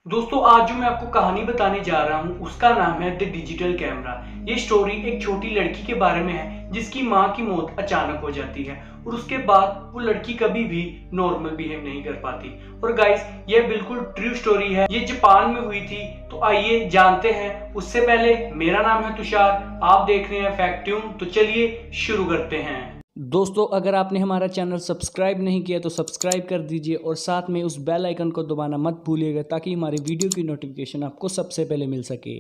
दोस्तों आज जो मैं आपको कहानी बताने जा रहा हूँ उसका नाम है द डिजिटल कैमरा। ये स्टोरी एक छोटी लड़की के बारे में है जिसकी माँ की मौत अचानक हो जाती है और उसके बाद वो लड़की कभी भी नॉर्मल बिहेव नहीं कर पाती। और गाइस ये बिल्कुल ट्रू स्टोरी है, ये जापान में हुई थी। तो आइए जानते हैं। उससे पहले मेरा नाम है तुषार, आप देख रहे हैं फैक्ट्यून। तो चलिए शुरू करते हैं। दोस्तों अगर आपने हमारा चैनल सब्सक्राइब नहीं किया तो सब्सक्राइब कर दीजिए और साथ में उस बेल आइकन को दबाना मत भूलिएगा ताकि हमारी वीडियो की नोटिफिकेशन आपको सबसे पहले मिल सके।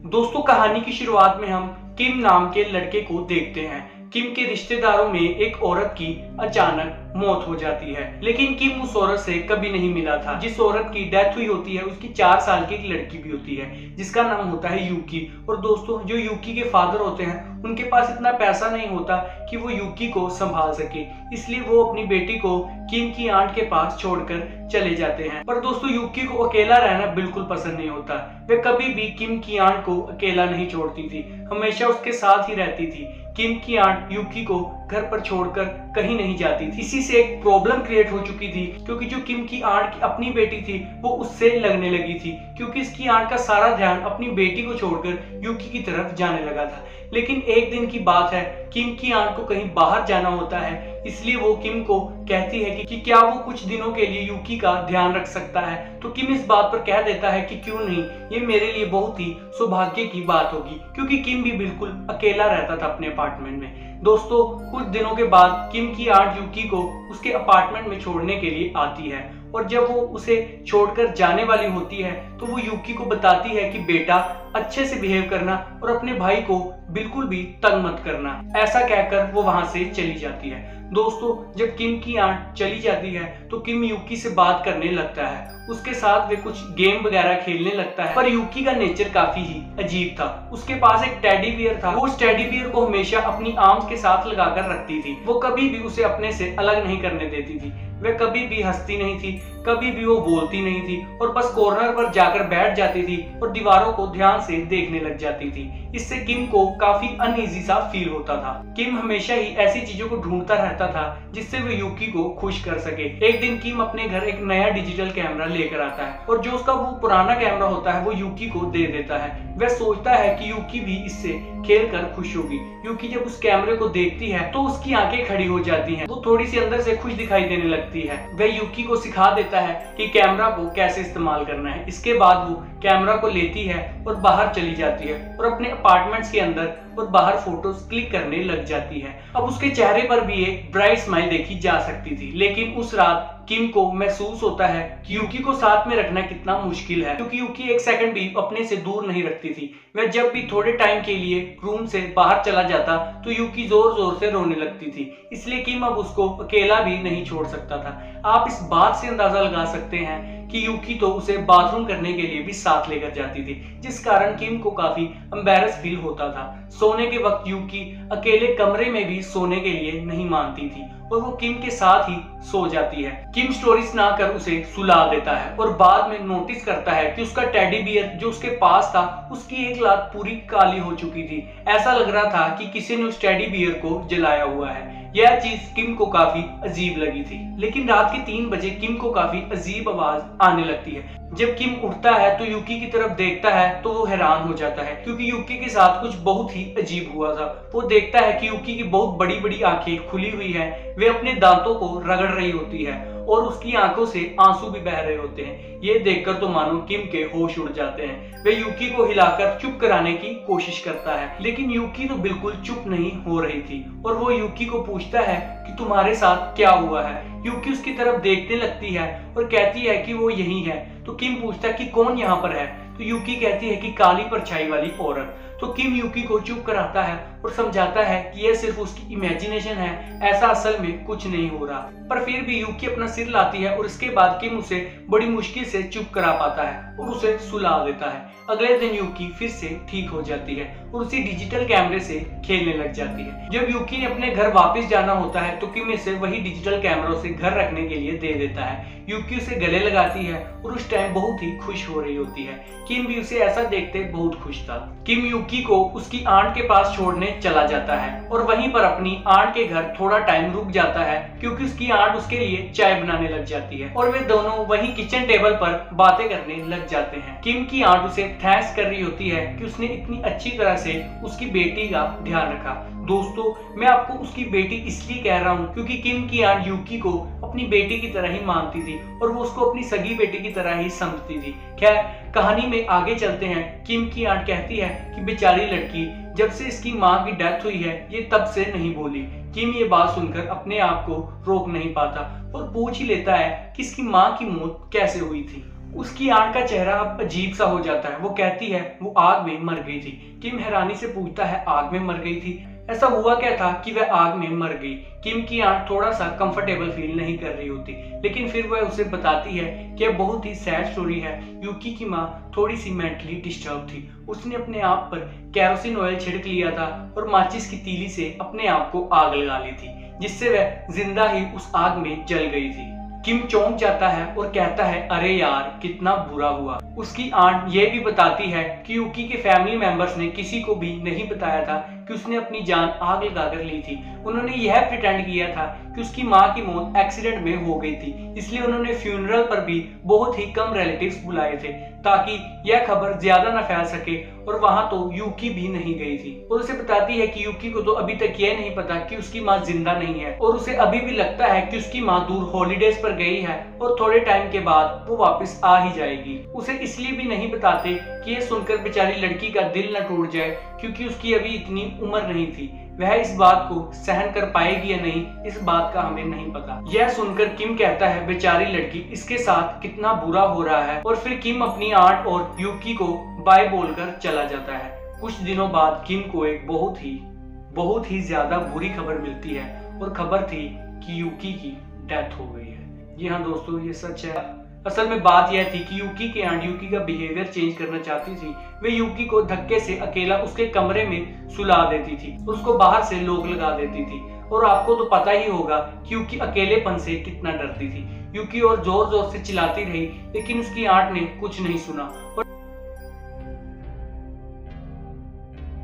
दोस्तों कहानी की शुरुआत में हम किम नाम के लड़के को देखते हैं। किम के रिश्तेदारों में एक औरत की अचानक मौत हो जाती है, लेकिन किम उस औरत से कभी नहीं मिला था। जिस औरत की डेथ हुई होती है उसकी 4 साल की एक लड़की भी होती है जिसका नाम होता है यूकी। और दोस्तों जो यूकी के फादर होते हैं उनके पास इतना पैसा नहीं होता कि वो यूकी को संभाल सके, इसलिए वो अपनी बेटी को किम की आंट के पास छोड़कर चले जाते हैं। पर दोस्तों यूकी को अकेला रहना बिल्कुल पसंद नहीं होता। वे कभी भी किम की आंट को अकेला नहीं छोड़ती थी, हमेशा उसके साथ ही रहती थी। किम की आंट यूकी को घर पर छोड़कर कहीं नहीं जाती थी। इसी से एक प्रॉब्लम क्रिएट हो चुकी थी क्योंकि जो किम की आंट की अपनी बेटी थी वो उससे लगने लगी थी, क्योंकि इसकी आंट का सारा ध्यान अपनी बेटी को छोड़कर यूकी की तरफ जाने लगा था। लेकिन एक दिन की बात है, किम की आंट को कहीं बाहर जाना होता है, इसलिए वो किम को कहती है कि क्या वो कुछ दिनों के लिए यूकी का ध्यान रख सकता है। तो किम इस बात पर कह देता है कि क्यों नहीं, ये मेरे लिए बहुत ही सौभाग्य की बात होगी, क्योंकि किम भी बिल्कुल अकेला रहता था अपने अपार्टमेंट में। दोस्तों कुछ दिनों के बाद किम की आंट यूकी को उसके अपार्टमेंट में छोड़ने के लिए आती है और जब वो उसे छोड़कर जाने वाली होती है तो वो यूकी को बताती है कि बेटा अच्छे से बिहेव करना और अपने भाई को बिल्कुल भी तंग मत करना। ऐसा कहकर वो वहां से चली जाती है। दोस्तों जब किम की आंट चली जाती है तो किम यूकी से बात करने लगता है, उसके साथ वे कुछ गेम वगैरह खेलने लगता है। पर यूकी का नेचर काफी ही अजीब था। उसके पास एक टेडी बियर था, वो उस टेडी बियर को हमेशा अपनी आर्म्स के साथ लगाकर रखती थी। वो कभी भी उसे अपने से अलग नहीं करने देती थी। वह कभी भी हंसती नहीं थी, कभी भी वो बोलती नहीं थी और बस कॉर्नर पर जाकर बैठ जाती थी और दीवारों को ध्यान से देखने लग जाती थी। इससे किम को काफी अनईजी सा फील होता था। किम हमेशा ही ऐसी चीजों को ढूंढता रहता था जिससे वो यूकी को खुश कर सके। एक दिन किम अपने घर एक नया डिजिटल कैमरा लेकर आता है और जो उसका वो पुराना कैमरा होता है वो यूकी को दे देता है। वह सोचता है कि यूकी भी इससे खेल कर खुश होगी। यूकी जब उस कैमरे को देखती है तो उसकी आंखें खड़ी हो जाती हैं, वो थोड़ी सी अंदर से खुश दिखाई देने लगती है। वह यूकी को सिखा देता है कि कैमरा को कैसे इस्तेमाल करना है। इसके बाद वो कैमरा को लेती है और बाहर चली जाती है और अपने अपार्टमेंट्स के अंदर और बाहर फोटोज क्लिक करने लग जाती है। अब उसके चेहरे पर भी एक ब्राइट स्माइल देखी जा सकती थी, लेकिन उस रात किम को महसूस होता है कि यूकी को साथ में रखना कितना मुश्किल है, क्योंकि यूकी एक सेकंड भी अपने से दूर नहीं रखती थी। वह जब भी थोड़े टाइम के लिए रूम से बाहर चला जाता तो यूकी जोर जोर से रोने लगती थी, इसलिए किम अब उसको अकेला भी नहीं छोड़ सकता था। आप इस बात से अंदाजा लगा सकते हैं कि यूकी तो उसे बाथरूम करने के लिए भी साथ लेकर जाती थी, जिस कारण किम को काफी एम्बैरस फील होता था। सोने के वक्त यूकी अकेले कमरे में भी सोने के लिए नहीं मानती थी और वो किम के साथ ही सो जाती है। किम स्टोरी सुनाकर उसे सुला देता है और बाद में नोटिस करता है कि उसका टेडी बियर जो उसके पास था उसकी एक लात पूरी काली हो चुकी थी। ऐसा लग रहा था कि किसी ने उस टेडी बियर को जलाया हुआ है। यह चीज किम को काफी अजीब लगी थी। लेकिन रात के 3 बजे किम को काफी अजीब आवाज आने लगती है। जब किम उठता है तो यूकी की तरफ देखता है तो वो हैरान हो जाता है, क्योंकि यूकी के साथ कुछ बहुत ही अजीब हुआ था। वो देखता है कि यूकी की बहुत बड़ी बड़ी आंखें खुली हुई हैं, वे अपने दांतों को रगड़ रही होती है और उसकी आंखों से आंसू भी बह रहे होते हैं। ये देखकर तो मानो किम के होश उड़ जाते हैं। वे यूकी को हिलाकर चुप कराने की कोशिश करता है, लेकिन यूकी तो बिल्कुल चुप नहीं हो रही थी और वो यूकी को पूछता है कि तुम्हारे साथ क्या हुआ है। यूकी उसकी तरफ देखने लगती है और कहती है कि वो यही है। तो किम पूछता है कि कौन यहाँ पर है, तो यूकी कहती है कि काली परछाई वाली औरत। तो किम यूकी को चुप कराता है और समझाता है कि यह सिर्फ उसकी इमेजिनेशन है, ऐसा असल में कुछ नहीं हो रहा। पर फिर भी यूकी अपना सिर लाती है और इसके बाद किम उसे बड़ी मुश्किल से चुप करा पाता है और उसे सुला देता है। अगले दिन यूकी फिर से ठीक हो जाती है और उसी डिजिटल कैमरे से खेलने लग जाती है। जब यूकी ने अपने घर वापस जाना होता है तो किम इसे वही डिजिटल कैमरों से घर रखने के लिए दे देता है। यूकी उसे गले लगाती है और उस टाइम बहुत ही खुश हो रही होती है। किम भी उसे ऐसा देखते बहुत खुश था। किम यूकी को उसकी आंट के पास छोड़ने सोने चला जाता है और वहीं पर अपनी आंट के घर थोड़ा टाइम रुक जाता है क्योंकि उसकी आंट उसके लिए चाय बनाने लग जाती है और वे दोनों वहीं किचन टेबल पर बातें करने लग जाते हैं। किम की आंट उसे थैंक्स कर रही होती है कि उसने इतनी अच्छी तरह से उसकी बेटी का ध्यान रखा। दोस्तों, मैं आपको उसकी बेटी इसलिए कह रहा हूँ क्योंकि किम की आंट यूकी को अपनी बेटी की तरह ही मानती थी और वो उसको अपनी सगी बेटी की तरह ही समझती थी। खैर, कहानी में आगे चलते हैं। किम की आंट कहती है कि बेचारी लड़की, जब से इसकी माँ की डेथ हुई है ये तब से नहीं बोली। किम ये बात सुनकर अपने आप को रोक नहीं पाता और पूछ ही लेता है कि इसकी माँ की मौत कैसे हुई थी। उसकी आंट का चेहरा अब अजीब सा हो जाता है। वो कहती है वो आग में मर गई थी। किम हैरानी से पूछता है आग में मर गई थी? ऐसा हुआ क्या था कि वह आग में मर गई? किम की आंट थोड़ा सा कंफर्टेबल फील नहीं कर रही होती, लेकिन फिर वह उसे बताती है कि यह बहुत ही सैड स्टोरी है। यूकी की माँ थोड़ी सी मेंटली डिस्टर्ब थी। उसने अपने आप पर केरोसिन ऑयल छिड़क लिया था और माचिस की तीली से अपने आप को आग लगा ली थी, जिससे वह जिंदा ही उस आग में जल गई थी। किम चौंक जाता है और कहता है अरे यार, कितना बुरा हुआ। उसकी आंट ये भी बताती है कि यूकी के फैमिली मेंबर्स ने किसी को भी नहीं बताया था कि उसने अपनी जान आग लगाकर ली थी। उन्होंने यह प्रिटेंड किया था कि उसकी माँ की मौत एक्सीडेंट में हो गई थी, इसलिए उन्होंने फ्यूनरल पर भी बहुत ही कम रिलेटिव्स बुलाए थे ताकि यह खबर ज्यादा न फैल सके। और वहां तो यूकी भी नहीं गई थी और उसे बताती है कि यूकी को तो अभी तक यह नहीं पता कि उसकी माँ जिंदा नहीं है और उसे अभी भी लगता है कि उसकी माँ दूर हॉलीडेज पर गई है और थोड़े टाइम के बाद वो वापस आ ही जाएगी। उसे इसलिए भी नहीं बताते कि ये सुनकर बेचारी लड़की का दिल न टूट जाए, क्योंकि उसकी अभी इतनी उम्र नहीं थी। वह इस बात को सहन कर पाएगी या नहीं, इस बात का हमें नहीं पता। यह सुनकर किम कहता है बेचारी लड़की, इसके साथ कितना बुरा हो रहा है। और फिर किम अपनी आंट और यूकी को बाय बोलकर चला जाता है। कुछ दिनों बाद किम को एक बहुत ही ज्यादा बुरी खबर मिलती है और खबर थी कि यूकी की डेथ हो गई है। जी हाँ दोस्तों, ये सच है। असल में बात यह थी कि यूकी के आंट यूकी का बिहेवियर चेंज करना चाहती थी। वे यूकी को धक्के से अकेला उसके कमरे में सुला देती थी, उसको बाहर से लोग लगा देती थी। और आपको तो पता ही होगा कि यूकी अकेलेपन से कितना डरती थी। यूकी और जोर जोर से चिल्लाती रही, लेकिन उसकी आंट ने कुछ नहीं सुना।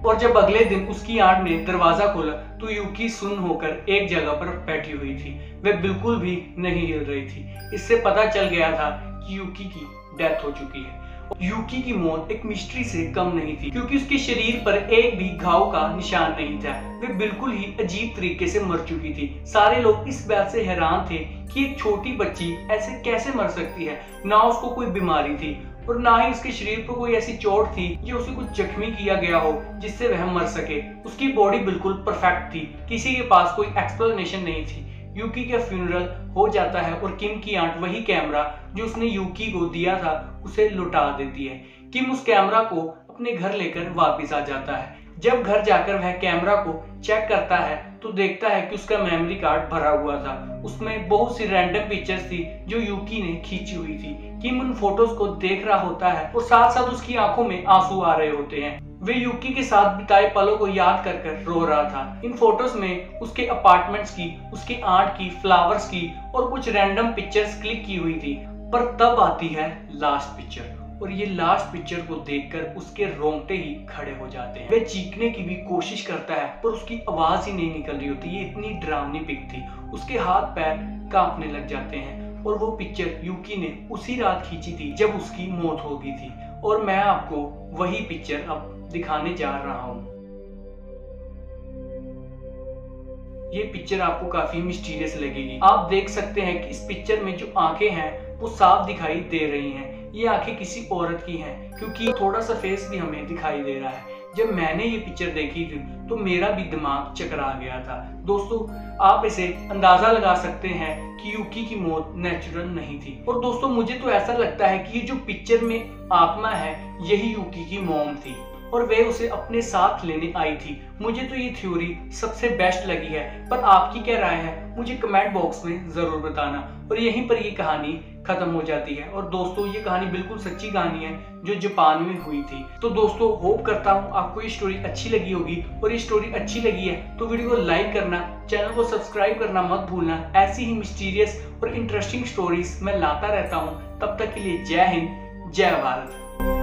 और जब अगले दिन उसकी आंट ने दरवाजा खोला तो यूकी सुन्न होकर एक जगह पर बैठी हुई थी। वह बिल्कुल भी नहीं हिल रही थी। इससे पता चल गया था कि यूकी की डेथ हो चुकी है। यूकी की मौत एक मिस्ट्री से कम नहीं थी, क्योंकि उसके शरीर पर एक भी घाव का निशान नहीं था। वे बिल्कुल ही अजीब तरीके से मर चुकी थी। सारे लोग इस बात से हैरान थे कि एक छोटी बच्ची ऐसे कैसे मर सकती है। ना उसको कोई बीमारी थी और ना ही उसके शरीर पर कोई ऐसी चोट थी जो उसे कुछ जख्मी किया गया हो जिससे वह मर सके। उसकी बॉडी बिल्कुल परफेक्ट थी, किसी के पास कोई एक्सप्लेनेशन नहीं थी। यूकी का फ्यूनरल हो जाता है और किम की आंट वही कैमरा जो उसने यूकी को दिया था उसे लुटा देती है। किम उस कैमरा को अपने घर लेकर वापस आ जाता है। जब घर जाकर वह कैमरा को चेक करता है तो देखता है कि उसका मेमोरी कार्ड भरा हुआ था। उसमें बहुत सी रैंडम पिक्चर्स थी जो यूकी ने खींची हुई थी। किम उन फोटोज को देख रहा होता है और साथ साथ उसकी आंखों में आंसू आ रहे होते हैं। वे यूकी के साथ बिताए पलों को याद कर कर रो रहा था। इन फोटोज में उसके अपार्टमेंट्स की, उसके आंट की, फ्लावर्स की और कुछ रैंडम पिक्चर्स क्लिक की हुई थी। पर तब आती है लास्ट पिक्चर और ये लास्ट पिक्चर को देखकर उसके रोंगटे ही खड़े हो जाते हैं। वह चीखने की भी कोशिश करता है पर उसकी आवाज ही नहीं निकल रही होती। ये इतनी डरावनी पिक थी। उसके हाथ पैर कांपने लग जाते हैं और वो पिक्चर यूकी ने उसी रात खींची थी जब उसकी मौत हो गई थी। और मैं आपको वही पिक्चर अब दिखाने जा रहा हूं। ये पिक्चर आपको काफी मिस्टीरियस लगेगी। आप देख सकते हैं कि इस पिक्चर में जो आंखें हैं वो साफ दिखाई दे रही हैं। ये आंखें किसी औरत की हैं, क्योंकि थोड़ा सा फेस भी हमें दिखाई दे रहा है। जब मैंने ये पिक्चर देखी थी तो मेरा भी दिमाग चकरा गया था। दोस्तों, आप इसे अंदाजा लगा सकते हैं कि यूकी की मौत नेचुरल नहीं थी। और दोस्तों, मुझे तो ऐसा लगता है कि ये जो पिक्चर में आत्मा है यही यूकी की मॉम थी और वे उसे अपने साथ लेने आई थी। मुझे तो ये थ्योरी सबसे बेस्ट लगी है, पर आपकी क्या राय है मुझे कमेंट बॉक्स में जरूर बताना। और यहीं पर ये कहानी खत्म हो जाती है। और दोस्तों, ये कहानी बिल्कुल सच्ची कहानी है जो जापान में हुई थी। तो दोस्तों, होप करता हूँ आपको ये स्टोरी अच्छी लगी होगी। और ये स्टोरी अच्छी लगी है तो वीडियो को लाइक करना, चैनल को सब्सक्राइब करना मत भूलना। ऐसी ही मिस्टीरियस और इंटरेस्टिंग स्टोरीज मैं लाता रहता हूँ। तब तक के लिए जय हिंद, जय भारत।